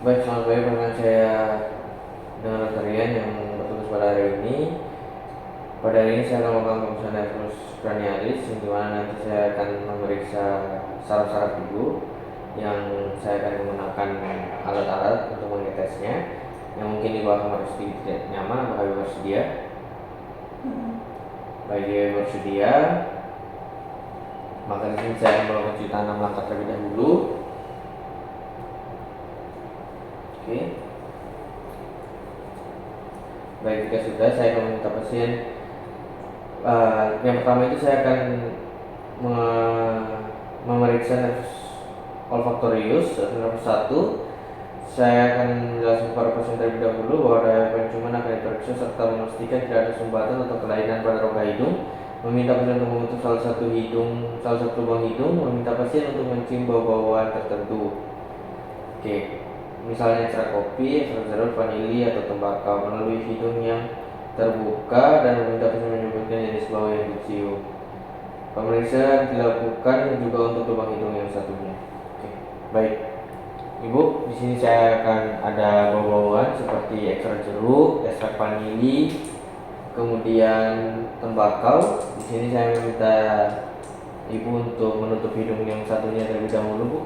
Baik, selamat pagi. Perkenalkan saya dengan Dr. Rian yang bertugas pada hari ini. Pada hari ini saya akan melakukan pemeriksaan nefrus cranialis, yang dimana nanti saya akan memeriksa saraf-saraf ibu, yang saya akan menggunakan alat-alat untuk mengetesnya. Yang mungkin di bawah kamar sedikit tidak nyaman, apakah ibu bersedia? Baik, ibu bersedia, maka di sini saya akan melakukan cuci tangan langkah terlebih dahulu. Oke. Baik, jika sudah, saya akan meminta pasien. Yang pertama itu saya akan memeriksa nervus olfaktorius atau nervus 1. Saya akan menjelaskan kepada pasien terlebih dahulu bahwa daya penciuman akan diperiksa serta memastikan tidak ada sumbatan atau kelainan pada rongga hidung. Meminta pasien untuk menutup salah satu lubang hidung. Meminta pasien untuk mencium bau-bauan tertentu. Oke, misalnya ekstrak kopi, ekstrak jeruk, vanili atau tembakau melalui hidung yang terbuka, dan meminta pasien menyebutkan jenis bau yang dicium. Pemeriksaan dilakukan juga untuk lubang hidung yang satunya. Oke, baik. Ibu, di sini saya akan ada bau-bauan seperti ekstrak jeruk, ekstrak vanili, kemudian tembakau. Di sini saya meminta ibu untuk menutup hidung yang satunya terlebih dahulu, Bu.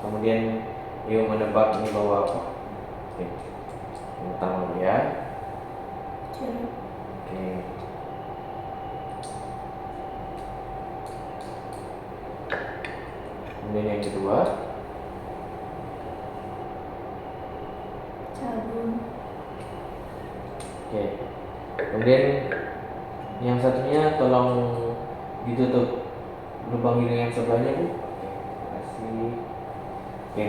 Kemudian ibu menebak ini bau apa? Oke, yang pertama ya. Oke. Kemudian yang kedua, sabun. oke. Kemudian yang satunya tolong ditutup lubang hidung yang sebelahnya, Bu. Oke, terima kasih. Oke.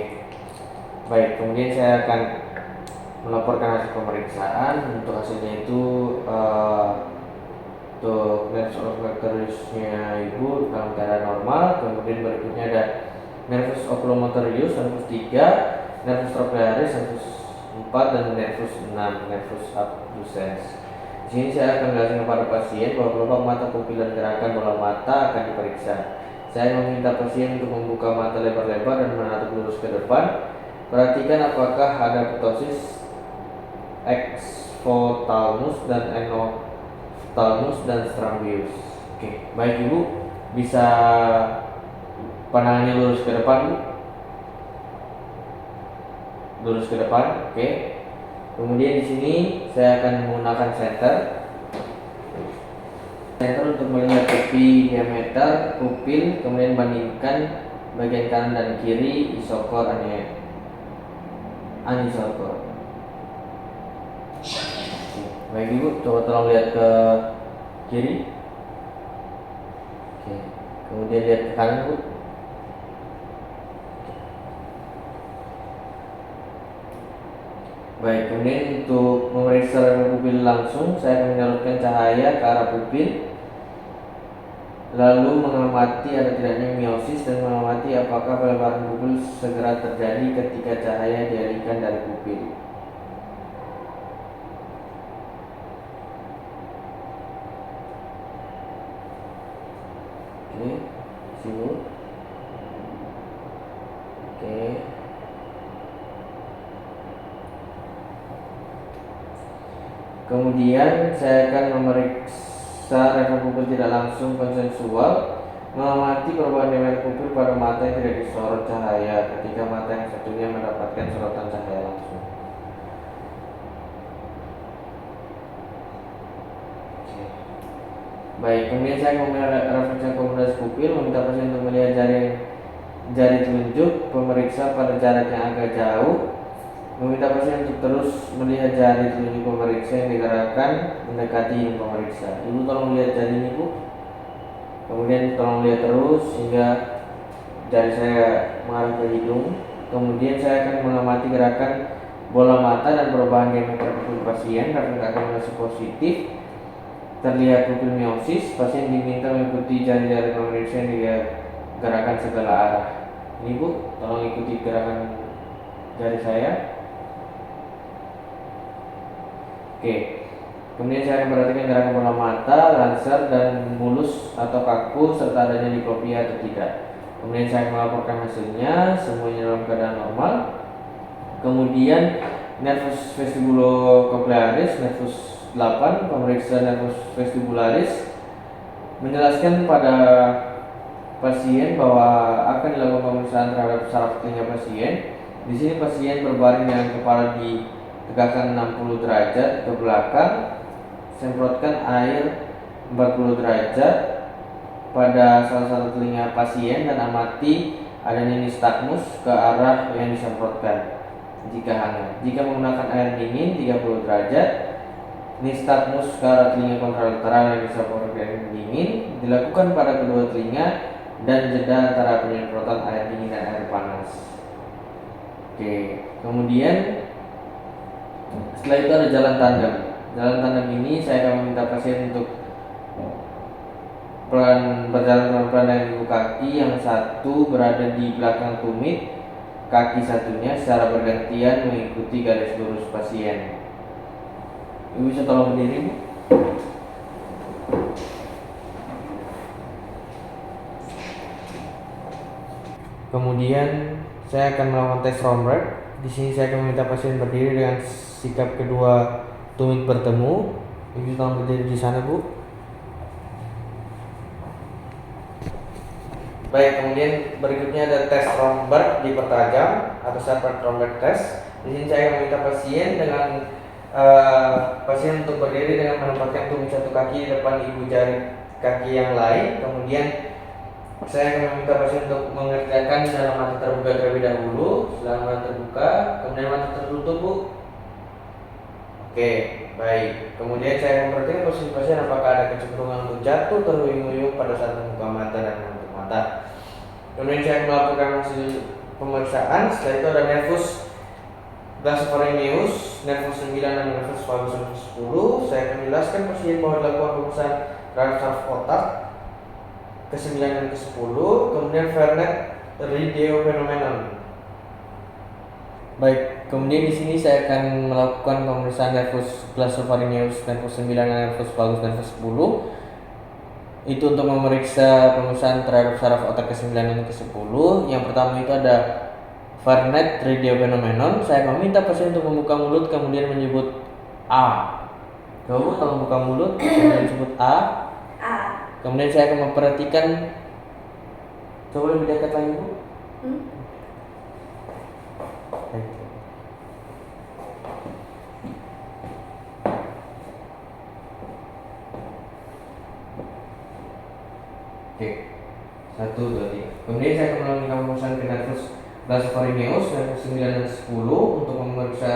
Baik, kemudian saya akan melaporkan hasil pemeriksaan. Untuk hasilnya itu untuk nervus olfaktoriusnya ibu dalam keadaan normal. Kemudian berikutnya ada nervus oculomotorius, nervus 3, nervus trochlearis, nervus 4, dan nervus 6, nervus abducens. Di sini saya akan menjelaskan kepada pasien bahwa kelopak mata, pupil, dan gerakan bola mata akan diperiksa. Saya meminta pasien untuk membuka mata lebar-lebar dan menatap lurus ke depan. Perhatikan apakah ada ptosis exophthalmus dan enophthalmus dan strambius. Oke, baik ibu, bisa pandangannya lurus ke depan, Bu. Lurus ke depan, oke. Kemudian di sini saya akan menggunakan center untuk melihat pipi diameter, pupil, kemudian bandingkan bagian kanan dan kiri, isokor, anisokor. Baik ibu, coba tolong lihat ke kiri. Oke. Kemudian lihat ke kanan, Bu. Baik, kemudian untuk memeriksa pupil langsung, saya akan menyalurkan cahaya ke arah pupil, lalu mengamati ada tidaknya miosis, dan mengamati apakah pelebaran pupil segera terjadi ketika cahaya dialihkan dari pupil. Oke, sini. Oke. Kemudian saya akan memeriksa refleks pupil tidak langsung konsensual, mengamati perubahan diameter pupil pada mata yang tidak disorot cahaya ketika mata yang satunya mendapatkan sorotan cahaya langsung. Baik, kemudian saya memilih refleksi akomodasi pupil, meminta pasien untuk melihat jari telunjuk pemeriksa pada jarak yang agak jauh. Meminta pasien untuk terus melihat jari telunjuk pemeriksa yang digerakkan mendekati hidung pemeriksa. Ibu tolong lihat jari ini, Bu. Kemudian tolong lihat terus hingga jari saya mengarah ke hidung. Kemudian saya akan mengamati gerakan bola mata dan perubahan diameter pupil pasien. Refleks akomodasi positif, terlihat pupil miosis. Pasien diminta mengikuti jari-jari pemeriksa yang digerakkan segala arah. Ini, Bu, tolong ikuti gerakan jari saya. Oke. Kemudian saya akan perhatikan gerakan bola mata, lancer, dan mulus atau kaku, serta adanya diplopia atau tidak. Kemudian saya melaporkan hasilnya, semuanya dalam keadaan normal. Kemudian nervus vestibulocochlearis, nervus 8, pemeriksa nervus vestibularis menjelaskan pada pasien bahwa akan dilakukan pemeriksaan terhadap saraf telinga pasien. Di sini pasien berbaring dengan kepala ditegakkan 60 derajat ke belakang, semprotkan air 40 derajat pada salah satu telinga pasien dan amati adanya nistagmus ke arah yang disemprotkan jika hangat. Jika menggunakan air dingin 30 derajat, nistagmus ke arah telinga kontralateral yang disemprotkan dingin dilakukan pada kedua telinga dan jeda antara penyemprotan air dingin dan air panas. Oke, kemudian setelah itu ada jalan tandem. Jalan tandem ini saya akan meminta pasien untuk berjalan pelan-pelan dengan ibu kaki, yang satu berada di belakang tumit kaki satunya secara bergantian mengikuti garis lurus pasien. Ibu bisa tolong berdiri, Bu? Kemudian saya akan melakukan tes Romberg. Di sini saya akan meminta pasien berdiri dengan sikap kedua tumit bertemu. Ibu tolong berdiri di sana, Bu. Baik, kemudian berikutnya ada tes Romberg dipertajam atau separate Romberg test. Di sini saya akan meminta pasien untuk berdiri dengan menempatkan tumit satu kaki di depan ibu jari kaki yang lain. Kemudian saya akan meminta pasien untuk mengerjakan dalam mata terbuka terlebih dahulu. Setelah mata terbuka, kemudian mata tertutup, Bu. Oke, baik. Kemudian saya akan memperhatikan posisi pasien apakah ada kecenderungan untuk jatuh, terhuyung-huyung pada saat membuka mata dan menutup mata. Kemudian saya akan melakukan hasil pemeriksaan. Setelah itu ada nervus glossopharyngeus, nervus 9 dan nervus vagus nervus 10. Saya akan menjelaskan pasien bahwa dilakukan pemeriksaan terhadap saraf otak ke-9 dan ke-10. Kemudian Vernet Rideo phenomenon. Baik, kemudian di sini saya akan melakukan pemeriksaan nervus glossopharyngeus, nervus 9 dan nervus vagus nervus 10. Itu untuk memeriksa pemeriksaan terhadap saraf otak ke-9 dan ke-10. Yang pertama itu ada Vernet Rideo phenomenon. Saya meminta pasien untuk membuka mulut kemudian menyebut A. Coba tolong buka mulut kemudian sebut A. Kemudian saya akan memperhatikan. Coba lebih dekat lagi, Bu. Oke, 1, 2, 3. Kemudian saya akan melakukan pemeriksaan ke nervus glossopharyngeus, nervus 9 dan 10 untuk memeriksa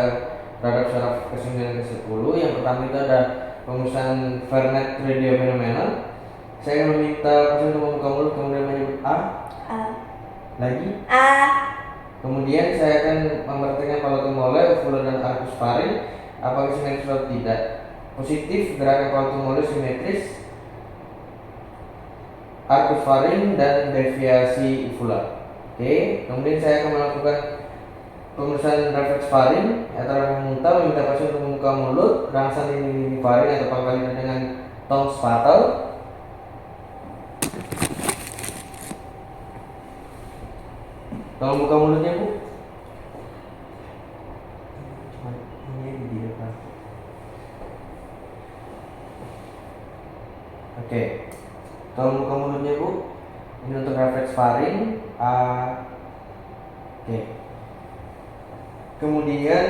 terhadap saraf ke-9 dan ke-10. Yang pertama itu ada pemeriksaan Vernet Rideo phenomenon. Saya akan meminta pasien untuk membuka mulut kemudian menyebut A. Lagi A. Kemudian saya akan memperhatikan palatum mole, uvula dan arcus pharynx apakah simetris atau tidak. Positif, gerakan palatum mole simetris, arcus pharynx dan deviasi uvula. Oke, kemudian saya akan melakukan pemeriksaan refleks pharynx antara memuntah, meminta pasien untuk membuka mulut, rangsang lini pharynx atau pangkal dengan tong spatel. Tolong buka mulutnya, Bu. Ini di depan. Oke. Tolong buka mulutnya, Bu. Ini untuk refleks pharynx. Oke. Kemudian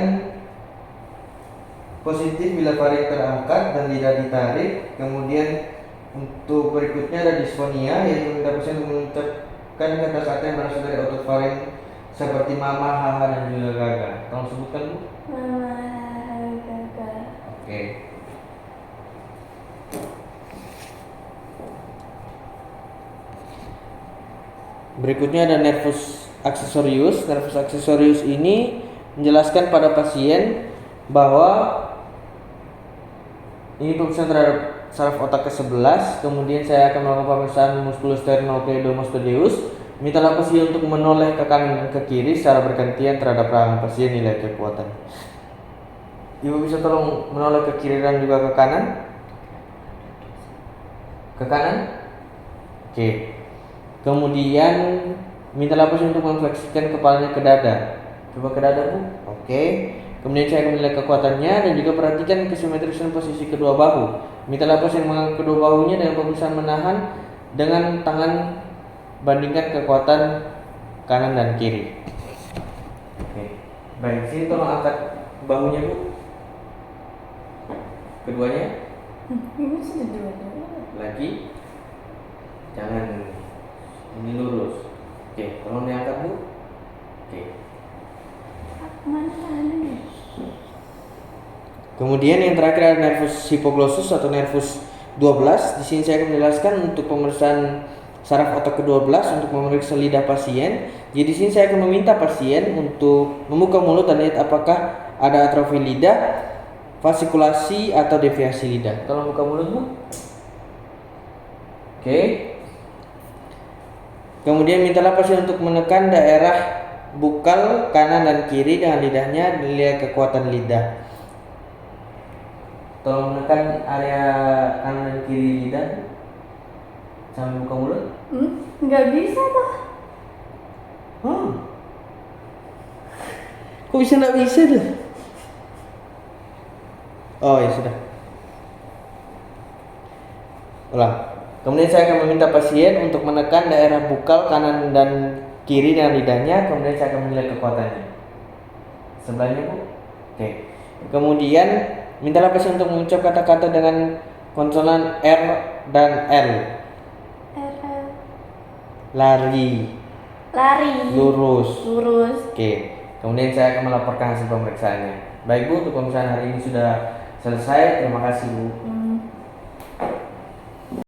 positif bila pharynx terangkat dan lidah ditarik. Kemudian untuk berikutnya ada dysphonia, yaitu meminta pasien untuk mengucapkan kata-kata yang berasal dari otot pharynx seperti mama, haha dan juga gaga. Tolong sebutkan, Bu. Mama, haha, gaga. Oke. Berikutnya ada nervus accessorius. Nervus accessorius ini menjelaskan pada pasien bahwa ini pemeriksaan terhadap saraf otak ke-11. Kemudian saya akan melakukan pemeriksaan musculus sternocleidomastoideus. Mintalah pasien untuk menoleh ke kanan dan ke kiri secara bergantian terhadap rahang pasien nilai kekuatan. Ibu bisa tolong menoleh ke kiri dan juga ke kanan? Ke kanan? Oke. Kemudian mintalah pasien untuk memfleksikan kepalanya ke dada. Coba ke dada Bu. Oke. Kemudian saya akan menilai kekuatannya dan juga perhatikan kesimetrisan posisi kedua bahu. Minta lapas yang mengangkat kedua bahunya dengan pemeriksaan menahan dengan tangan, bandingkan kekuatan kanan dan kiri. Oke. Baik, sini tolong angkat bahunya Bu. Keduanya. Ini sudah dua-dua. Lagi. Jangan. Ini lurus. Oke, tolong diangkat Bu. Oke. Mana tangannya? Kemudian yang terakhir ada nervus hipoglossus atau nervus 12. Di sini saya akan menjelaskan untuk pemeriksaan saraf otak ke-12 untuk memeriksa lidah pasien. Jadi di sini saya akan meminta pasien untuk membuka mulut dan lihat apakah ada atrofi lidah, fasikulasi atau deviasi lidah. Tolong buka mulut Bu. Oke. Kemudian mintalah pasien untuk menekan daerah bukal kanan dan kiri dengan lidahnya, dilihat kekuatan lidah. Tolong menekan area kanan dan kiri lidah sambil buka mulut. Nggak bisa tuh. Kok bisa nggak bisa tuh? Oh ya sudah. Ulang. Kemudian saya akan meminta pasien untuk menekan daerah bukal kanan dan kiri dengan lidahnya. Kemudian saya akan menilai kekuatannya. Sebelahnya Bu. Oke. Kemudian mintalah pasien untuk mengucap kata-kata dengan konsonan R dan L. R. Lari, Lari. lurus. Lurus. Oke. Kemudian saya akan melaporkan hasil pemeriksaannya. Baik Bu, untuk pemeriksaan hari ini sudah selesai. Terima kasih Bu.